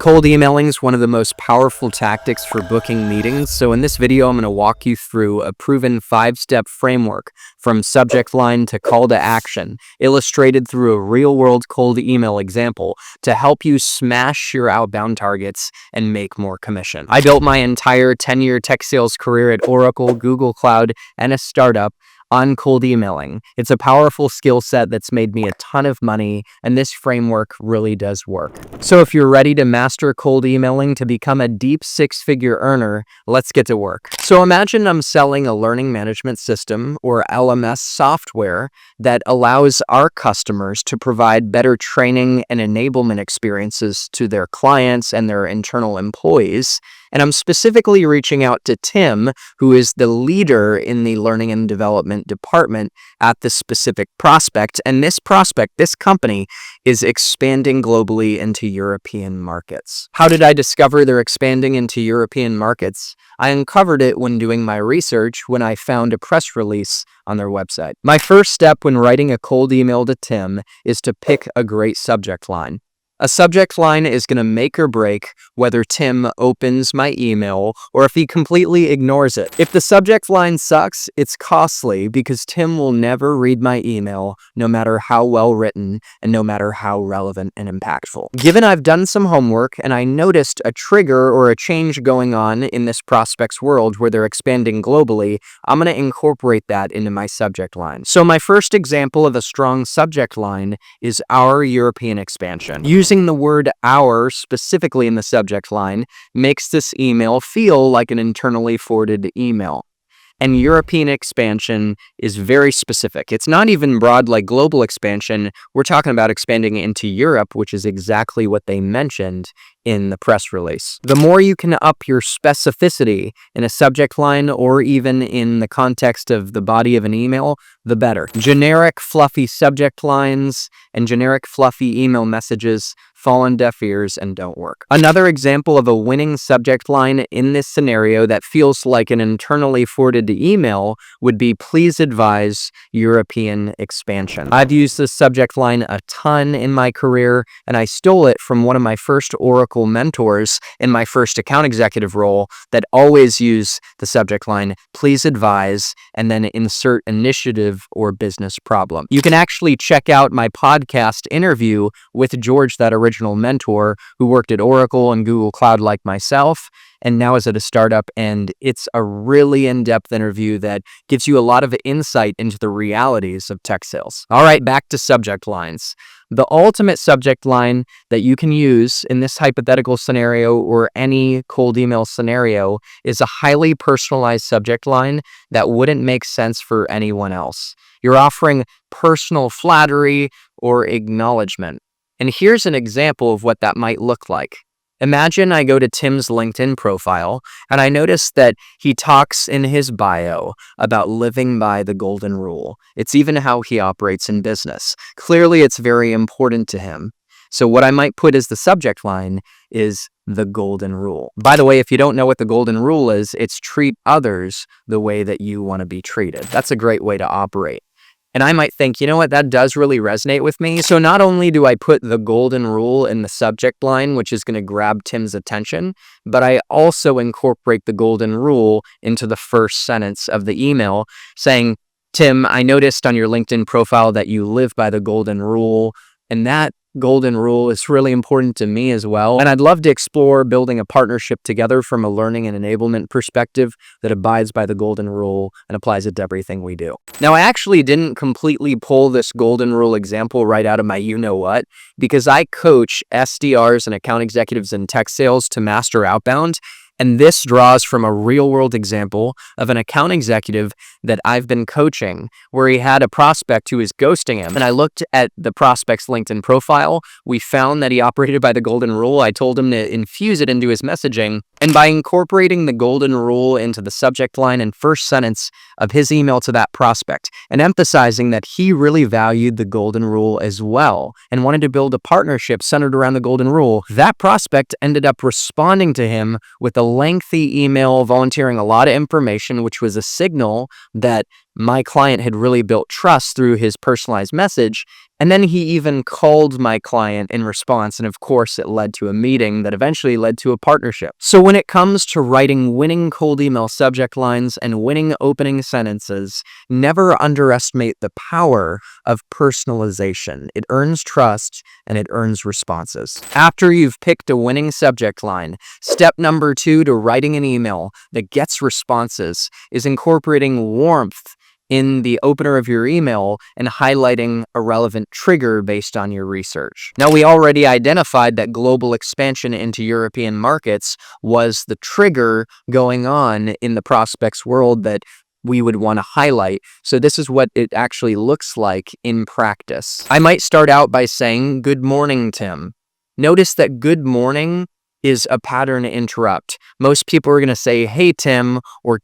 Cold emailing is one of the most powerful tactics for booking meetings, so in this video I'm going to walk you through a proven 5-step framework from subject line to call to action, illustrated through a real-world cold email example to help you smash your outbound targets and make more commission. I built my entire 10-year tech sales career at Oracle, Google Cloud, and a startup on cold emailing. It's a powerful skill set that's made me a ton of money, and this framework really does work. So if you're ready to master cold emailing to become a deep 6-figure earner, let's get to work. So imagine I'm selling a learning management system or LMS software that allows our customers to provide better training and enablement experiences to their clients and their internal employees. And I'm specifically reaching out to Tim, who is the leader in the learning and development department at this specific prospect. And this prospect, this company, is expanding globally into European markets. How did I discover they're expanding into European markets? I uncovered it when doing my research when I found a press release on their website. My first step when writing a cold email to Tim is to pick a great subject line. A subject line is going to make or break whether Tim opens my email or if he completely ignores it. If the subject line sucks, it's costly because Tim will never read my email, no matter how well written and no matter how relevant and impactful. Given I've done some homework and I noticed a trigger or a change going on in this prospect's world where they're expanding globally, I'm going to incorporate that into my subject line. So my first example of a strong subject line is our European expansion. Using the word "our" specifically in the subject line makes this email feel like an internally forwarded email. And European expansion is very specific. It's not even broad like global expansion. We're talking about expanding into Europe, which is exactly what they mentioned in the press release. The more you can up your specificity in a subject line or even in the context of the body of an email, the better. Generic, fluffy subject lines and generic, fluffy email messages fall on deaf ears and don't work. Another example of a winning subject line in this scenario that feels like an internally forwarded email would be "Please advise European expansion." I've used this subject line a ton in my career, and I stole it from one of my first Oracle mentors in my first account executive role that always use the subject line "Please advise" and then insert initiative or business problem. You can actually check out my podcast interview with George, that original mentor who worked at Oracle and Google Cloud like myself and now is at a startup, and it's a really in-depth interview that gives you a lot of insight into the realities of tech sales. All right, back to subject lines. The ultimate subject line that you can use in this hypothetical scenario or any cold email scenario is a highly personalized subject line that wouldn't make sense for anyone else. You're offering personal flattery or acknowledgement. And here's an example of what that might look like. Imagine I go to Tim's LinkedIn profile and I notice that he talks in his bio about living by the golden rule. It's even how he operates in business. Clearly, it's very important to him. So what I might put as the subject line is the golden rule. By the way, if you don't know what the golden rule is, it's treat others the way that you want to be treated. That's a great way to operate. And I might think, you know what, that does really resonate with me. So not only do I put the golden rule in the subject line, which is going to grab Tim's attention, but I also incorporate the golden rule into the first sentence of the email saying, "Tim, I noticed on your LinkedIn profile that you live by the golden rule, and that golden rule is really important to me as well. And I'd love to explore building a partnership together from a learning and enablement perspective that abides by the golden rule and applies it to everything we do." Now, I actually didn't completely pull this golden rule example right out of my you-know-what because I coach SDRs and account executives in tech sales to master outbound. And this draws from a real-world example of an account executive that I've been coaching where he had a prospect who was ghosting him. And I looked at the prospect's LinkedIn profile. We found that he operated by the golden rule. I told him to infuse it into his messaging. And by incorporating the golden rule into the subject line and first sentence of his email to that prospect and emphasizing that he really valued the golden rule as well and wanted to build a partnership centered around the golden rule, that prospect ended up responding to him with a lengthy email volunteering a lot of information, which was a signal that My client had really built trust through his personalized message, and then he even called my client in response, and of course it led to a meeting that eventually led to a partnership. So when it comes to writing winning cold email subject lines and winning opening sentences, never underestimate the power of personalization. It earns trust and it earns responses. After you've picked a winning subject line, step number 2 to writing an email that gets responses is incorporating warmth in the opener of your email and highlighting a relevant trigger based on your research. Now, we already identified that global expansion into European markets was the trigger going on in the prospect's world that we would want to highlight. So this is what it actually looks like in practice. I might start out by saying, "Good morning, Tim." Notice that good morning is a pattern interrupt. Most people are going to say, "Hey, Tim," or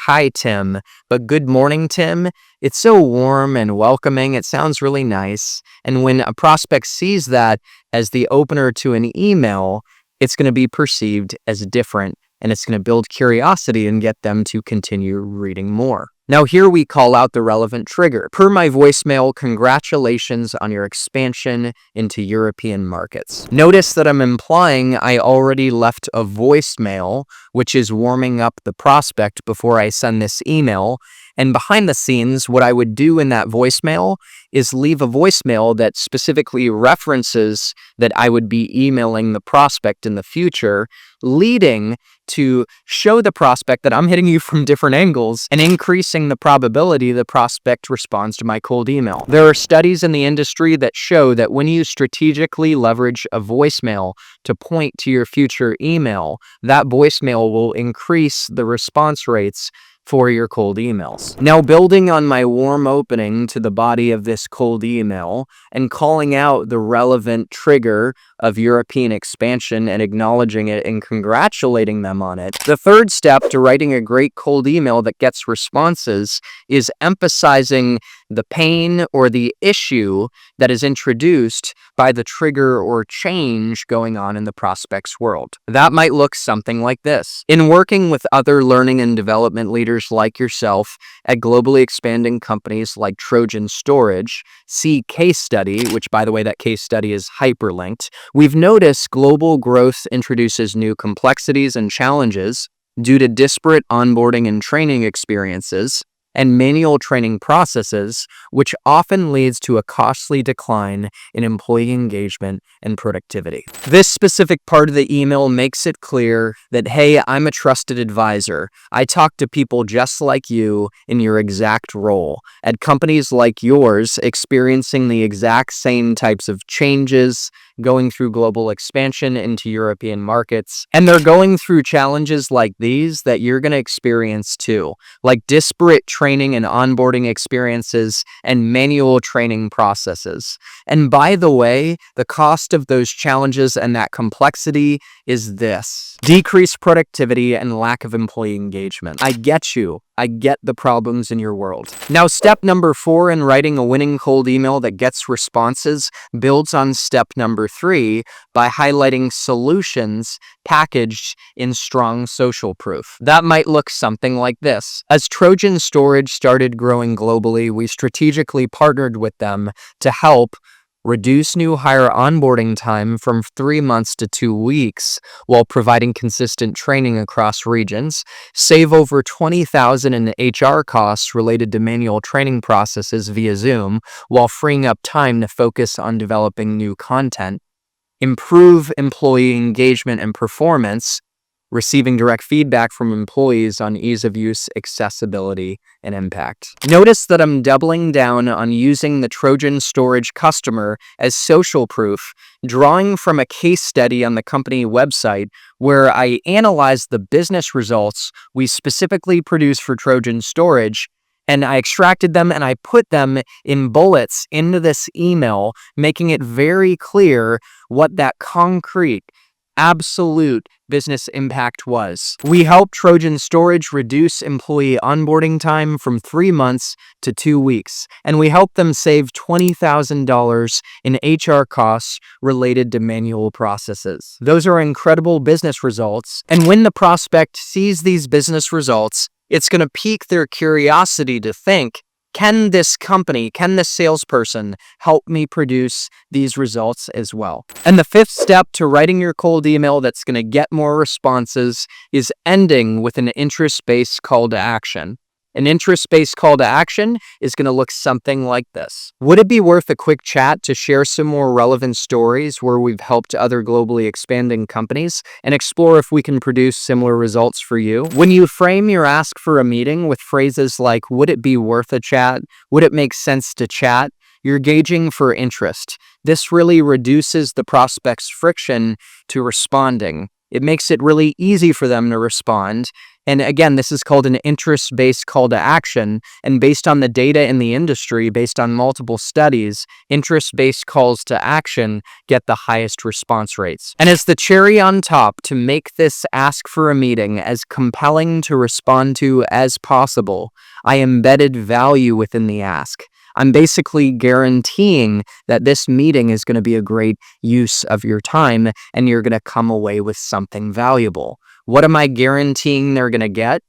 "Hi, Tim." But "Good morning, Tim," it's so warm and welcoming. It sounds really nice. And when a prospect sees that as the opener to an email, it's going to be perceived as different, and it's going to build curiosity and get them to continue reading more. Now here we call out the relevant trigger. Per my voicemail, congratulations on your expansion into European markets. Notice that I'm implying I already left a voicemail, which is warming up the prospect before I send this email. And behind the scenes, what I would do in that voicemail is leave a voicemail that specifically references that I would be emailing the prospect in the future, leading to show the prospect that I'm hitting you from different angles and increasing the probability the prospect responds to my cold email. There are studies in the industry that show that when you strategically leverage a voicemail to point to your future email, that voicemail will increase the response rates for your cold emails. Now, building on my warm opening to the body of this cold email and calling out the relevant trigger of European expansion and acknowledging it and congratulating them on it, the third step to writing a great cold email that gets responses is emphasizing the pain or the issue that is introduced by the trigger or change going on in the prospect's world. That might look something like this. In working with other learning and development leaders like yourself at globally expanding companies like Trojan Storage, see case study, which by the way, that case study is hyperlinked, we've noticed global growth introduces new complexities and challenges due to disparate onboarding and training experiences and manual training processes, which often leads to a costly decline in employee engagement and productivity. This specific part of the email makes it clear that, hey, I'm a trusted advisor. I talk to people just like you in your exact role at companies like yours, experiencing the exact same types of changes, going through global expansion into European markets, and they're going through challenges like these that you're going to experience too, like disparate training and onboarding experiences and manual training processes. And by the way, the cost of those challenges and that complexity is this: decreased productivity and lack of employee engagement. I get you. I get the problems in your world. Now, step number 4 in writing a winning cold email that gets responses builds on step number 3 by highlighting solutions packaged in strong social proof. That might look something like this. As Trojan Storage started growing globally, we strategically partnered with them to help reduce new hire onboarding time from 3 months to 2 weeks while providing consistent training across regions, save over $20,000 in HR costs related to manual training processes via Zoom while freeing up time to focus on developing new content, improve employee engagement and performance, receiving direct feedback from employees on ease of use, accessibility, and impact. Notice that I'm doubling down on using the Trojan Storage customer as social proof, drawing from a case study on the company website where I analyzed the business results we specifically produced for Trojan Storage, and I extracted them and I put them in bullets into this email, making it very clear what that concrete, absolute business impact was. We helped Trojan Storage reduce employee onboarding time from 3 months to 2 weeks, and we helped them save $20,000 in HR costs related to manual processes. Those are incredible business results, and when the prospect sees these business results, It's going to pique their curiosity to think, can this company, can this salesperson help me produce these results as well? And the fifth step to writing your cold email that's going to get more responses is ending with an interest-based call to action. An interest-based call to action is going to look something like this. Would it be worth a quick chat to share some more relevant stories where we've helped other globally expanding companies and explore if we can produce similar results for you? When you frame your ask for a meeting with phrases like, would it be worth a chat? Would it make sense to chat? You're gauging for interest. This really reduces the prospect's friction to responding. It makes it really easy for them to respond. And again, this is called an interest-based call to action. And based on the data in the industry, based on multiple studies, interest-based calls to action get the highest response rates. And as the cherry on top, to make this ask for a meeting as compelling to respond to as possible, I embedded value within the ask. I'm basically guaranteeing that this meeting is going to be a great use of your time and you're going to come away with something valuable. What am I guaranteeing they're going to get?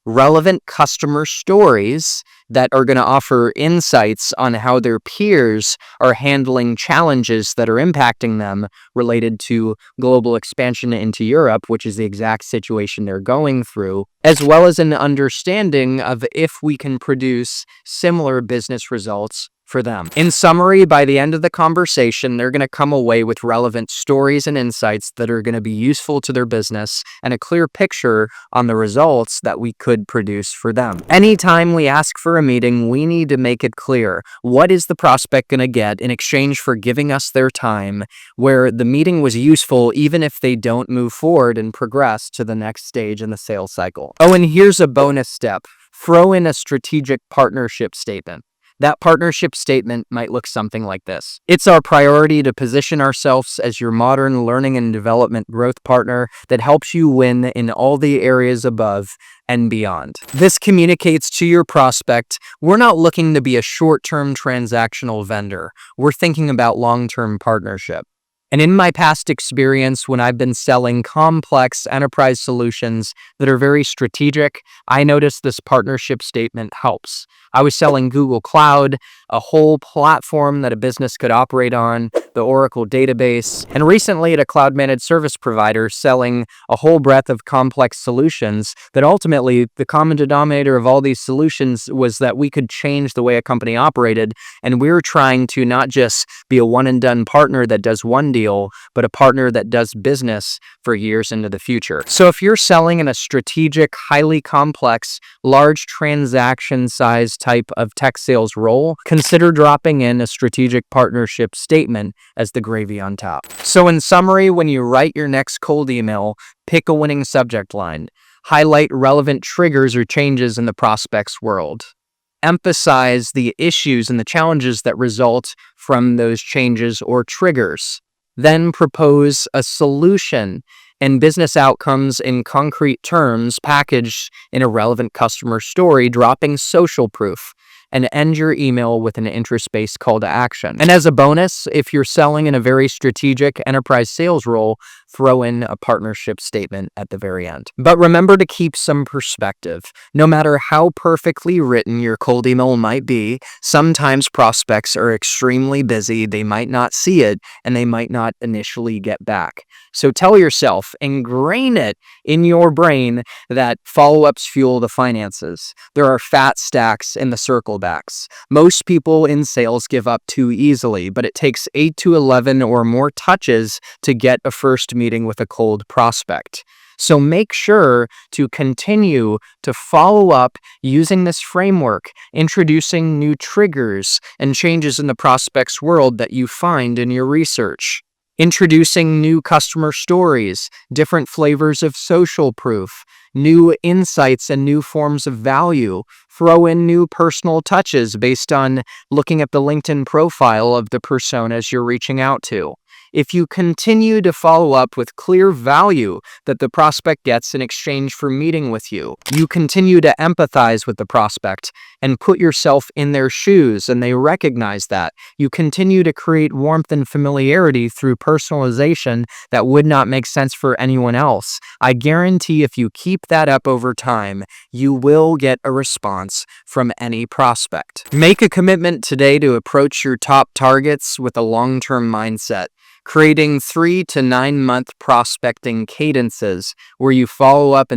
Relevant customer stories that are going to offer insights on how their peers are handling challenges that are impacting them related to global expansion into Europe, which is the exact situation they're going through, as well as an understanding of if we can produce similar business results for them. In summary, by the end of the conversation, they're going to come away with relevant stories and insights that are going to be useful to their business and a clear picture on the results that we could produce for them. Anytime we ask for a meeting, we need to make it clear what is the prospect going to get in exchange for giving us their time, where the meeting was useful even if they don't move forward and progress to the next stage in the sales cycle. Oh, and here's a bonus step. Throw in a strategic partnership statement. That partnership statement might look something like this. It's our priority to position ourselves as your modern learning and development growth partner that helps you win in all the areas above and beyond. This communicates to your prospect, we're not looking to be a short-term transactional vendor. We're thinking about long-term partnership. And in my past experience, when I've been selling complex enterprise solutions that are very strategic, I noticed this partnership statement helps. I was selling Google Cloud, a whole platform that a business could operate on, the Oracle database, and recently at a cloud managed service provider selling a whole breadth of complex solutions that ultimately the common denominator of all these solutions was that we could change the way a company operated, and we were trying to not just be a one and done partner that does one deal, but a partner that does business for years into the future. So if you're selling in a strategic, highly complex, large transaction size type of tech sales role, consider dropping in a strategic partnership statement as the gravy on top. So in summary, when you write your next cold email, pick a winning subject line. Highlight relevant triggers or changes in the prospect's world. Emphasize the issues and the challenges that result from those changes or triggers. Then propose a solution and business outcomes in concrete terms packaged in a relevant customer story, dropping social proof. And end your email with an interest-based call to action. And as a bonus, if you're selling in a very strategic enterprise sales role, throw in a partnership statement at the very end. But remember to keep some perspective. No matter how perfectly written your cold email might be, sometimes prospects are extremely busy, they might not see it, and they might not initially get back. So tell yourself, ingrain it in your brain that follow-ups fuel the finances. There are fat stacks in the circle backs. Most people in sales give up too easily, but it takes 8 to 11 or more touches to get a first meeting with a cold prospect. So make sure to continue to follow up using this framework, introducing new triggers and changes in the prospect's world that you find in your research. Introducing new customer stories, different flavors of social proof, new insights and new forms of value. Throw in new personal touches based on looking at the LinkedIn profile of the personas you're reaching out to. If you continue to follow up with clear value that the prospect gets in exchange for meeting with you, you continue to empathize with the prospect and put yourself in their shoes, and they recognize that. You continue to create warmth and familiarity through personalization that would not make sense for anyone else. I guarantee if you keep that up over time, you will get a response from any prospect. Make a commitment today to approach your top targets with a long-term mindset, creating 3 to 9 month prospecting cadences where you follow up,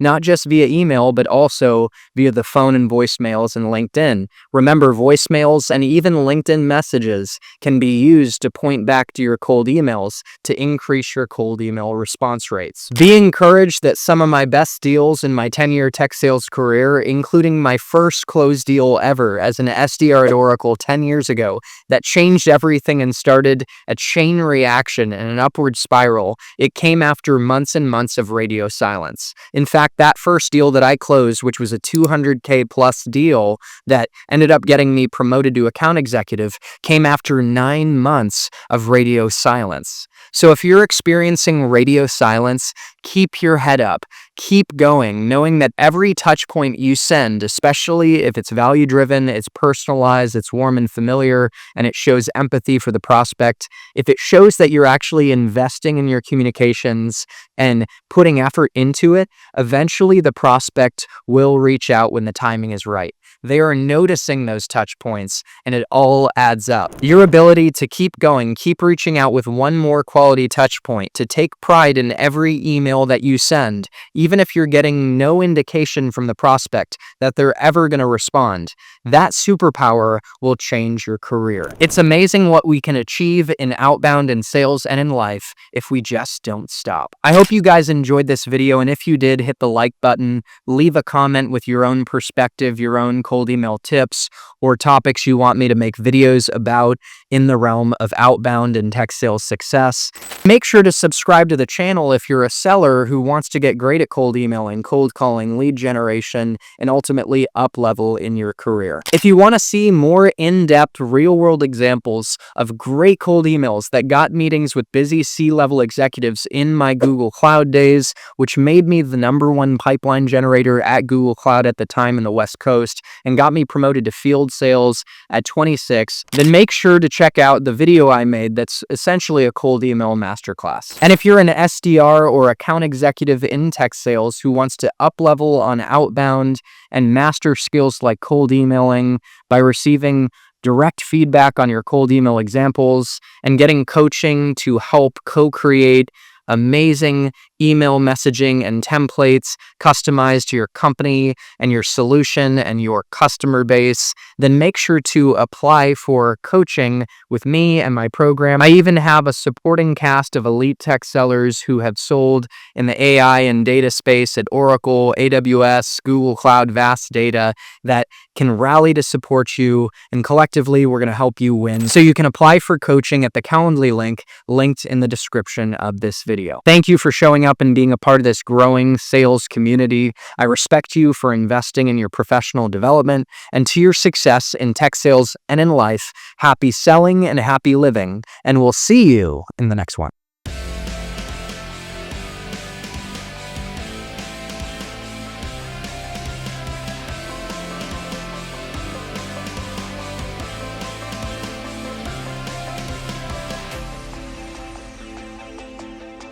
not just via email, but also via the phone and voicemails and LinkedIn. Remember, voicemails and even LinkedIn messages can be used to point back to your cold emails to increase your cold email response rates. Be encouraged that some of my best deals in my 10-year tech sales career, including my first closed deal ever as an SDR at Oracle 10 years ago, that changed everything and started a chain reaction and an upward spiral, it came after months and months of radio silence. In fact, that first deal that I closed, which was a $200K plus deal that ended up getting me promoted to account executive, came after 9 months of radio silence. So if you're experiencing radio silence, keep your head up. Keep going, knowing that every touch point you send, especially if it's value-driven, it's personalized, it's warm and familiar, and it shows empathy for the prospect, if it shows that you're actually investing in your communications and putting effort into it, eventually the prospect will reach out when the timing is right. They are noticing those touch points, and it all adds up. Your ability to keep going, keep reaching out with one more quality touch point, to take pride in every email that you send, even if you're getting no indication from the prospect that they're ever going to respond, that superpower will change your career. It's amazing what we can achieve in outbound and sales and in life if we just don't stop. I hope you guys enjoyed this video, and if you did, hit the like button, leave a comment with your own perspective, your own cold email tips, or topics you want me to make videos about in the realm of outbound and tech sales success. Make sure to subscribe to the channel if you're a seller who wants to get great at cold emailing, cold calling, lead generation, and ultimately up-level in your career. If you want to see more in-depth, real-world examples of great cold emails that got meetings with busy C-level executives in my Google Cloud days, which made me the #1 pipeline generator at Google Cloud at the time in the West Coast, and got me promoted to field sales at 26, then make sure to check out the video I made that's essentially a cold email masterclass. And if you're an SDR or account executive in tech sales who wants to up-level on outbound and master skills like cold emailing by receiving direct feedback on your cold email examples and getting coaching to help co-create amazing email messaging and templates customized to your company and your solution and your customer base, then make sure to apply for coaching with me and my program. I even have a supporting cast of elite tech sellers who have sold in the AI and data space at Oracle, AWS, Google Cloud, Vast Data that can rally to support you, and collectively we're going to help you win. So you can apply for coaching at the Calendly link linked in the description of this video. Thank you for showing up and being a part of this growing sales community. I respect you for investing in your professional development, and to your success in tech sales and in life, happy selling and happy living, and we'll see you in the next one.